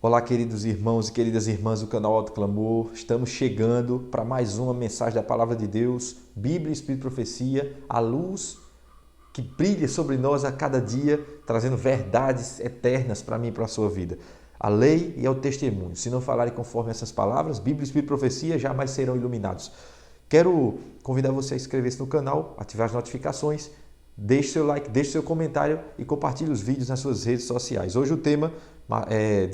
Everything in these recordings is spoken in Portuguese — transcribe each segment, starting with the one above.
Olá, queridos irmãos e queridas irmãs do canal Alto Clamor. Estamos chegando para mais uma mensagem da Palavra de Deus, Bíblia, Espírito e Profecia, a luz que brilha sobre nós a cada dia, trazendo verdades eternas para mim e para a sua vida. A lei e ao testemunho. Se não falarem conforme essas palavras, Bíblia, Espírito e Profecia jamais serão iluminados. Quero convidar você a inscrever-se no canal, ativar as notificações, deixe seu like, deixe seu comentário e compartilhe os vídeos nas suas redes sociais. Hoje o tema é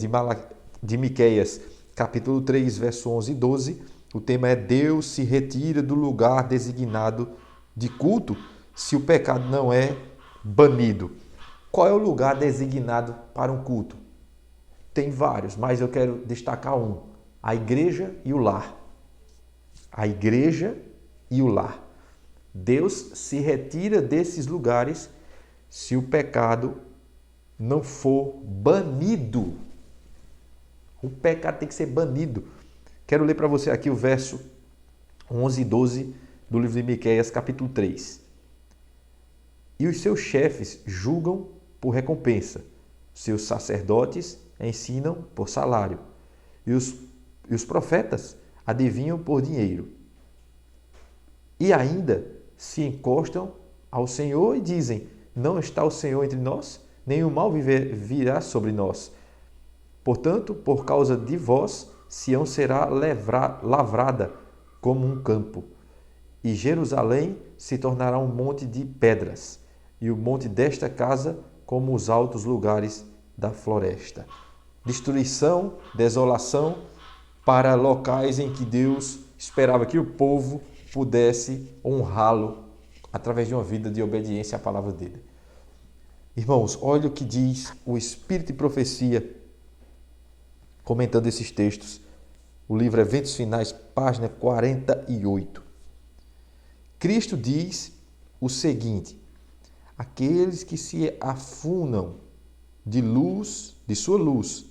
de Miqueias, capítulo 3, verso 11 e 12. O tema é: Deus se retira do lugar designado de culto se o pecado não é banido. Qual é o lugar designado para um culto? Tem vários, mas eu quero destacar um: a igreja e o lar. A igreja e o lar. Deus se retira desses lugares se o pecado não for banido. O pecado tem que ser banido. Quero ler para você aqui o verso 11 e 12 do livro de Miqueias, capítulo 3. E os seus chefes julgam por recompensa, seus sacerdotes ensinam por salário, e os profetas adivinham por dinheiro. E ainda se encostam ao Senhor e dizem: não está o Senhor entre nós? Nenhum mal virá sobre nós. Portanto, por causa de vós, Sião será lavrada como um campo, e Jerusalém se tornará um monte de pedras, e o monte desta casa como os altos lugares da floresta. Destruição, desolação para locais em que Deus esperava que o povo pudesse honrá-lo através de uma vida de obediência à palavra dele. Irmãos, olha o que diz o Espírito e Profecia, comentando esses textos. O livro Eventos Finais, página 48. Cristo diz o seguinte: aqueles que se afunam de luz, de sua luz,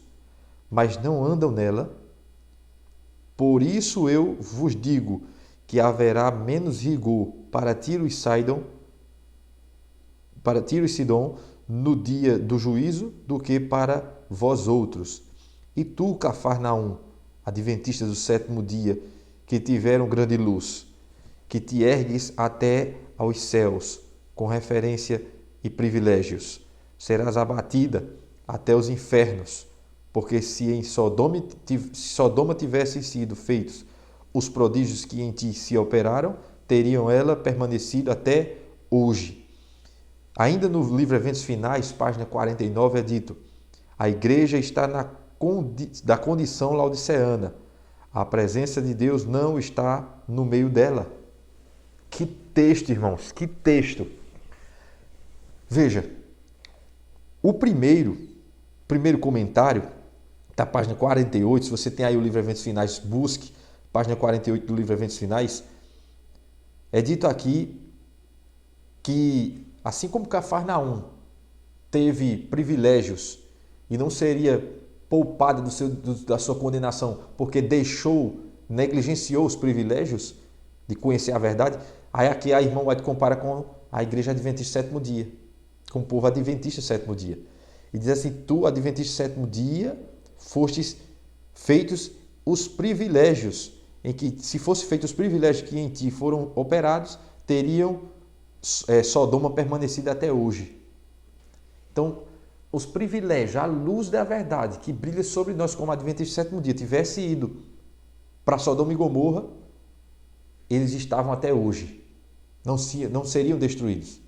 mas não andam nela, por isso eu vos digo que haverá menos rigor para Tiro e Sidom no dia do juízo do que para vós outros. E tu, Cafarnaum, adventista do sétimo dia, que tiveram grande luz, que te ergues até aos céus, com referência e privilégios, serás abatida até os infernos, porque se em Sodoma tivessem sido feitos os prodígios que em ti se operaram, teriam ela permanecido até hoje. Ainda no livro Eventos Finais, página 49, é dito: a igreja está da condição laodiceana. A presença de Deus não está no meio dela. Que texto, irmãos, que texto. Veja, o primeiro comentário da página 48, se você tem aí o livro Eventos Finais, busque, página 48 do livro Eventos Finais, é dito aqui que, assim como Cafarnaum teve privilégios e não seria poupada da sua condenação porque negligenciou os privilégios de conhecer a verdade, aí aqui a irmã White compara com a igreja adventista sétimo dia, com o povo adventista sétimo dia. E diz assim: tu, adventista sétimo dia, fostes feitos os privilégios, em que, se fossem feitos os privilégios que em ti foram operados, teriam Sodoma permanecido até hoje. Então, os privilégios, a luz da verdade que brilha sobre nós como adventista sétimo dia, tivesse ido para Sodoma e Gomorra, eles estavam até hoje. Não seriam destruídos.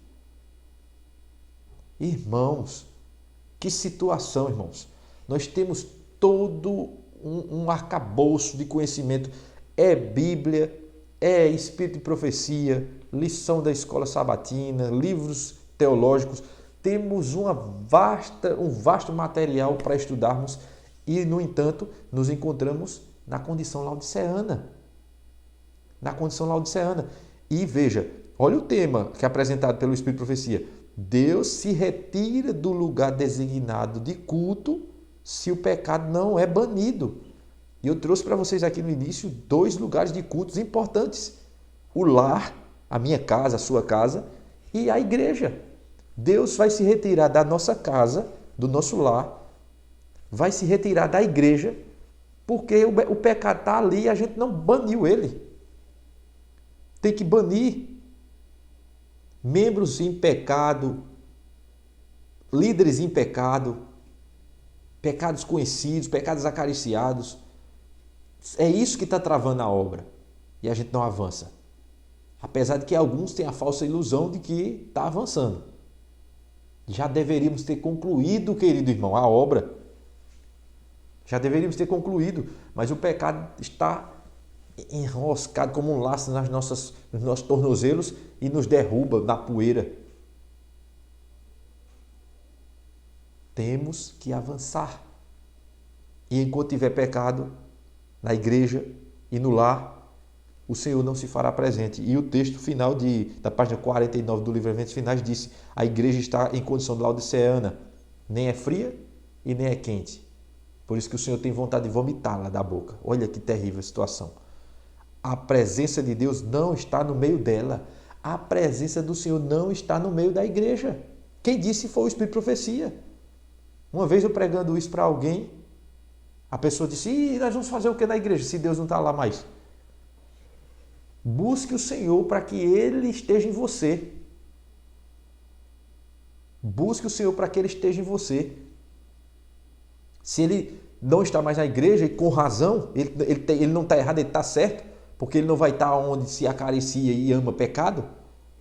Irmãos, que situação, irmãos. Nós temos todo um arcabouço de conhecimento. É Bíblia, é Espírito e Profecia, lição da escola sabatina, livros teológicos. Temos um vasto material para estudarmos e, no entanto, nos encontramos na condição laodiceana. E veja, olha o tema que é apresentado pelo Espírito e Profecia. Deus se retira do lugar designado de culto se o pecado não é banido. E eu trouxe para vocês aqui no início 2 lugares de cultos importantes: o lar, a minha casa, a sua casa, e a igreja. Deus vai se retirar da nossa casa, do nosso lar, vai se retirar da igreja porque o pecado está ali e a gente não baniu ele. Tem que banir membros em pecado, líderes em pecado, pecados conhecidos, pecados acariciados. É isso que está travando a obra e a gente não avança. Apesar de que alguns têm a falsa ilusão de que está avançando. Já deveríamos ter concluído, querido irmão, a obra. Já deveríamos ter concluído, mas o pecado está enroscado como um laço nos nossos tornozelos e nos derruba na poeira. Temos que avançar. E enquanto tiver pecado na igreja e no lar, o Senhor não se fará presente. E o texto final da página 49 do livro Eventos Finais disse: a igreja está em condição laodiceana, nem é fria e nem é quente. Por isso que o Senhor tem vontade de vomitá-la da boca. Olha que terrível a situação. A presença de Deus não está no meio dela. A presença do Senhor não está no meio da igreja. Quem disse foi o Espírito de Profecia. Uma vez eu pregando isso para alguém, a pessoa disse: e nós vamos fazer o que na igreja se Deus não está lá mais? Busque o Senhor para que Ele esteja em você. Busque o Senhor para que Ele esteja em você. Se Ele não está mais na igreja, e com razão, ele não está errado, ele está certo, porque Ele não vai estar onde se acaricia e ama pecado,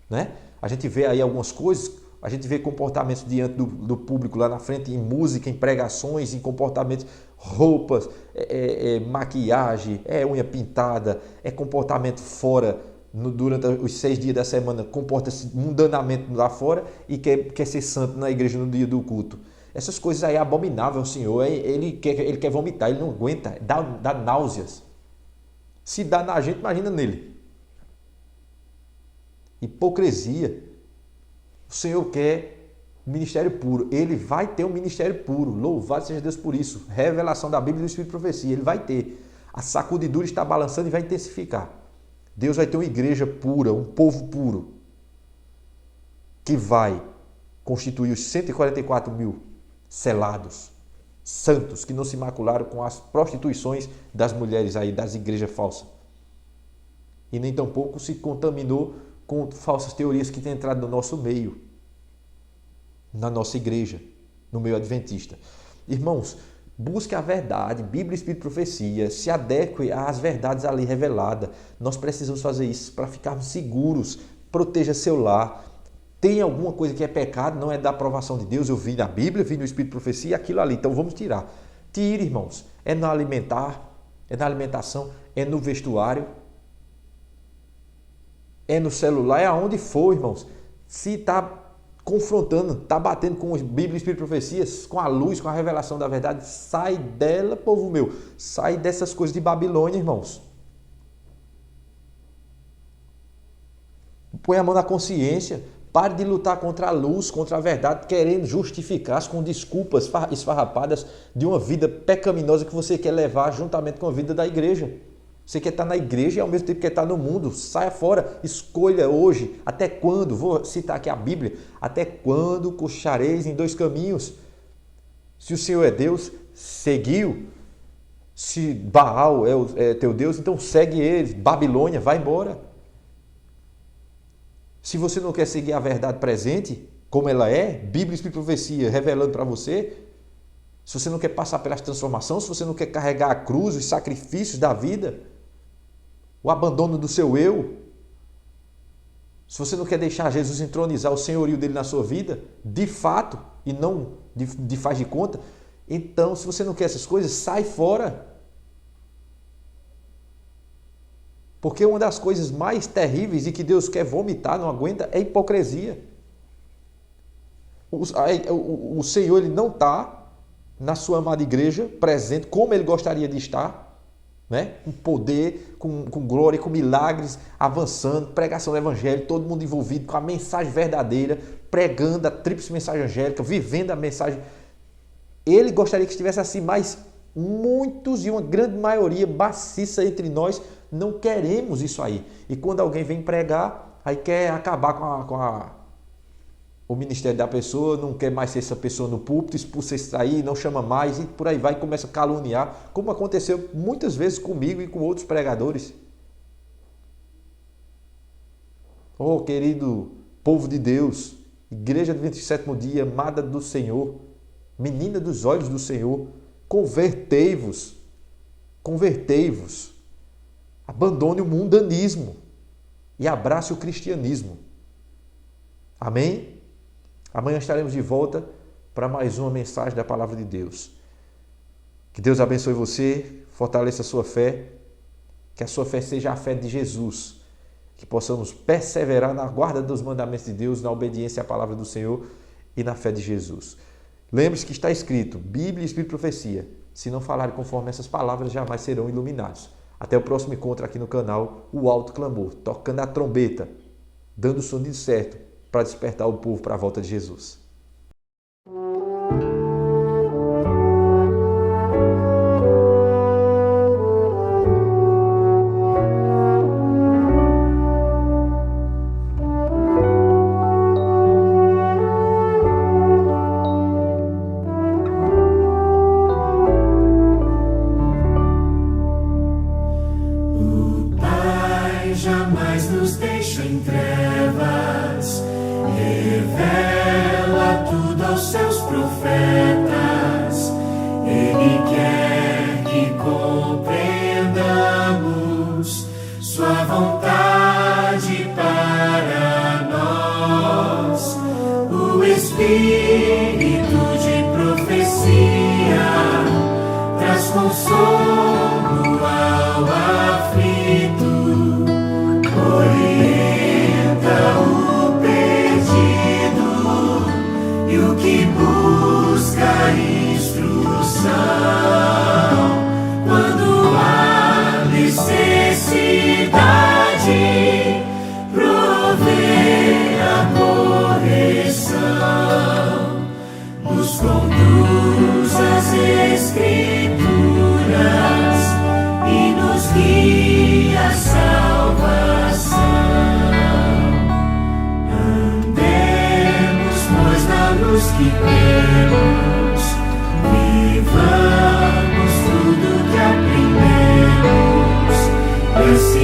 né? A gente vê aí algumas coisas, a gente vê comportamentos diante do público lá na frente, em música, em pregações, em comportamentos, roupas, maquiagem, unha pintada, comportamento fora, durante os 6 dias da semana, comporta-se mundanamente lá fora e quer ser santo na igreja no dia do culto. Essas coisas aí é abominável ao Senhor, ele quer vomitar, ele não aguenta, dá náuseas. Se dá na gente, imagina nele. Hipocrisia. O Senhor quer um ministério puro. Ele vai ter um ministério puro. Louvado seja Deus por isso. Revelação da Bíblia e do Espírito de Profecia. Ele vai ter. A sacudidura está balançando e vai intensificar. Deus vai ter uma igreja pura, um povo puro, que vai constituir os 144 mil selados, santos, que não se macularam com as prostituições das mulheres aí, das igrejas falsas. E nem tampouco se contaminou com falsas teorias que têm entrado no nosso meio, na nossa igreja, no meio adventista. Irmãos, busque a verdade, Bíblia, Espírito e Profecia, se adeque às verdades ali reveladas. Nós precisamos fazer isso para ficarmos seguros. Proteja seu lar. Tem alguma coisa que é pecado, não é da aprovação de Deus. Eu vi na Bíblia, vi no Espírito de Profecia, aquilo ali. Então vamos tirar. Tire, irmãos. É na alimentação, é no vestuário, é no celular, é aonde for, irmãos. Se está confrontando, está batendo com Bíblia, Espírito e Profecias, com a luz, com a revelação da verdade, sai dela, povo meu. Sai dessas coisas de Babilônia, irmãos. Põe a mão na consciência. Pare de lutar contra a luz, contra a verdade, querendo justificar-se com desculpas esfarrapadas de uma vida pecaminosa que você quer levar juntamente com a vida da igreja. Você quer estar na igreja e ao mesmo tempo quer estar no mundo. Saia fora, escolha hoje. Até quando? Vou citar aqui a Bíblia. Até quando cochareis em 2 caminhos? Se o Senhor é Deus, seguiu. Se Baal é teu Deus, então segue ele. Babilônia, vai embora. Se você não quer seguir a verdade presente, como ela é, Bíblia, Espírito e Profecia revelando para você, se você não quer passar pelas transformações, se você não quer carregar a cruz, os sacrifícios da vida, o abandono do seu eu, se você não quer deixar Jesus entronizar o senhorio dele na sua vida, de fato, e não de faz de conta, então, se você não quer essas coisas, sai fora. Porque uma das coisas mais terríveis e que Deus quer vomitar, não aguenta, é a hipocrisia. O Senhor ele não está na sua amada igreja presente como Ele gostaria de estar, né? Com poder, com glória, com milagres, avançando, pregação do Evangelho, todo mundo envolvido com a mensagem verdadeira, pregando a tríplice mensagem angélica, vivendo a mensagem. Ele gostaria que estivesse assim, mas muitos e uma grande maioria maciça entre nós não queremos isso aí. E quando alguém vem pregar, aí quer acabar com o ministério da pessoa, não quer mais ser essa pessoa no púlpito, expulsa esse aí, não chama mais e por aí vai, começa a caluniar, como aconteceu muitas vezes comigo e com outros pregadores. Oh, querido povo de Deus, Igreja Adventista do Sétimo Dia, amada do Senhor, menina dos olhos do Senhor, convertei-vos, abandone o mundanismo e abrace o cristianismo. Amém? Amanhã estaremos de volta para mais uma mensagem da Palavra de Deus. Que Deus abençoe você, fortaleça a sua fé, que a sua fé seja a fé de Jesus, que possamos perseverar na guarda dos mandamentos de Deus, na obediência à Palavra do Senhor e na fé de Jesus. Lembre-se que está escrito, Bíblia, Espírito e Profecia. Se não falarem conforme essas palavras, jamais serão iluminados. Até o próximo encontro aqui no canal, o Alto Clamor, tocando a trombeta, dando o sonido certo para despertar o povo para a volta de Jesus. Jamais nos deixa em trevas, revela tudo aos seus profetas. Ele quer que compreendamos sua vontade para nós. O Espírito de profecia traz consolo ao aflito. Orienta o perdido e o que busca instrução. Quando há necessidade, provê a correção. Nos conduz às Escrituras e nos guia a salvação. Andemos, pois, na luz que temos, vivamos tudo que aprendemos. Esse